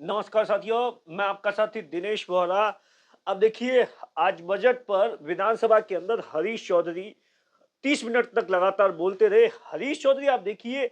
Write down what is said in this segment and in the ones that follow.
नमस्कार साथियों, मैं आपका साथी दिनेश वोहरा। अब देखिए, आज बजट पर विधानसभा के अंदर हरीश चौधरी 30 मिनट तक लगातार बोलते रहे। हरीश चौधरी आप देखिए,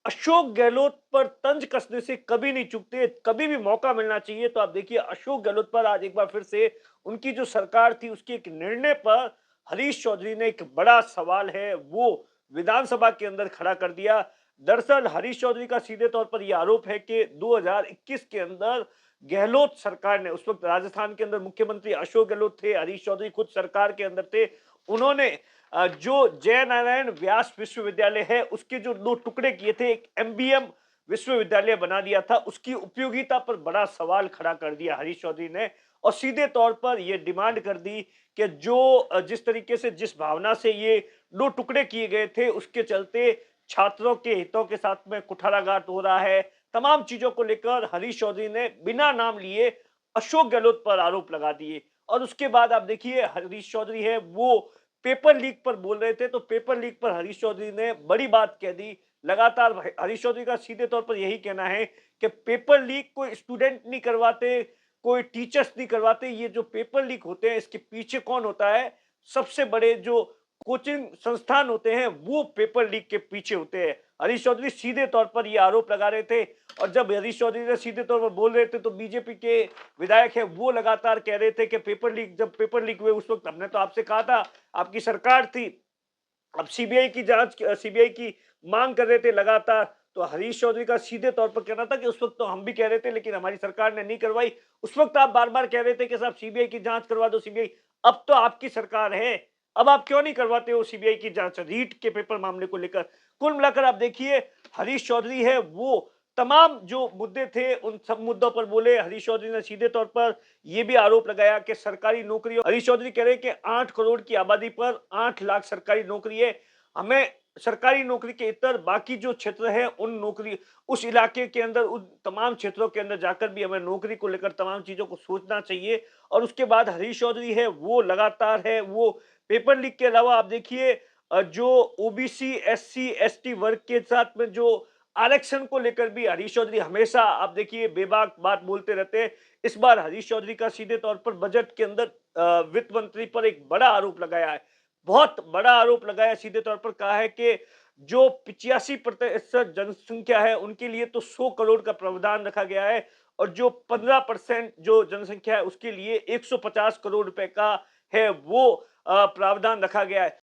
अशोक गहलोत पर तंज कसने से कभी नहीं चूकते, कभी भी मौका मिलना चाहिए तो आप देखिए अशोक गहलोत पर आज एक बार फिर से उनकी जो सरकार थी उसके एक निर्णय पर हरीश चौधरी ने एक बड़ा सवाल है वो विधानसभा के अंदर खड़ा कर दिया। दरअसल हरीश चौधरी का सीधे तौर पर यह आरोप है कि 2021 के अंदर गहलोत सरकार ने, उस वक्त राजस्थान के अंदर मुख्यमंत्री अशोक गहलोत थे, हरीश चौधरी खुद सरकार के अंदर थे। उन्होंने जो जय नारायण व्यास विश्वविद्यालय है उसके जो 2 टुकड़े किए थे, एक एमबीएम विश्वविद्यालय बना दिया था, उसकी उपयोगिता पर बड़ा सवाल खड़ा कर दिया हरीश चौधरी ने और सीधे तौर पर यह डिमांड कर दी कि जो जिस तरीके से, जिस भावना से ये 2 टुकड़े किए गए थे, उसके चलते छात्रों के हितों के साथ में कुठाराघात हो रहा है। तमाम चीजों को लेकर हरीश चौधरी ने बिना नाम लिए अशोक गहलोत पर आरोप लगा दिए और उसके बाद आप देखिए हरीश चौधरी है वो पेपर लीक पर बोल रहे थे, तो पेपर लीक पर हरीश चौधरी ने बड़ी बात कह दी। लगातार हरीश चौधरी का सीधे तौर पर यही कहना है कि पेपर लीक कोई स्टूडेंट नहीं करवाते, कोई टीचर्स नहीं करवाते। ये जो पेपर लीक होते हैं इसके पीछे कौन होता है? सबसे बड़े जो कोचिंग संस्थान होते हैं वो पेपर लीक के पीछे होते हैं। हरीश चौधरी सीधे तौर पर ये आरोप लगा रहे थे और जब हरीश चौधरी ने सीधे तौर पर बोल रहे थे तो बीजेपी के विधायक है वो लगातार कह रहे थे कि जब पेपर लीक हुए उस वक्त हमने तो आपसे कहा था, आपकी सरकार थी। अब सीबीआई की मांग कर रहे थे लगातार, तो हरीश चौधरी का सीधे तौर पर कहना था कि उस वक्त तो हम भी कह रहे थे लेकिन हमारी सरकार ने नहीं करवाई। उस वक्त आप बार-बार कह रहे थे कि साहब सीबीआई की जांच करवा दो सीबीआई। अब तो आपकी सरकार है, अब आप क्यों नहीं करवाते हो सीबीआई की जांच रीट के पेपर मामले को लेकर? कुल मिलाकर आप देखिए हरीश चौधरी है वो तमाम जो मुद्दे थे उन सब मुद्दों पर बोले। हरीश चौधरी ने सीधे तौर पर यह भी आरोप लगाया कि सरकारी नौकरी, हरीश चौधरी कह रहे हैं कि 8 करोड़ की आबादी पर 8 लाख सरकारी नौकरी है। हमें सरकारी नौकरी के इतर बाकी जो क्षेत्र है उन नौकरी, उस इलाके के अंदर उन तमाम क्षेत्रों के अंदर जाकर भी हमें नौकरी को लेकर तमाम चीजों को सोचना चाहिए। और उसके बाद हरीश चौधरी है वो लगातार है वो पेपर लीक के अलावा आप देखिए जो ओबीसी एससी एसटी वर्ग के साथ में जो आरक्षण को लेकर भी हरीश चौधरी हमेशा आप देखिए बेबाक बात बोलते रहते हैं। इस बार हरीश चौधरी का सीधे तौर पर बजट के अंदर वित्त मंत्री पर एक बड़ा आरोप लगाया है, बहुत बड़ा आरोप लगाया। सीधे तौर पर कहा है कि जो 85% जनसंख्या है उनके लिए तो 100 करोड़ का प्रावधान रखा गया है और जो 15% जो जनसंख्या है उसके लिए 150 करोड़ रुपए का है वो प्रावधान रखा गया है।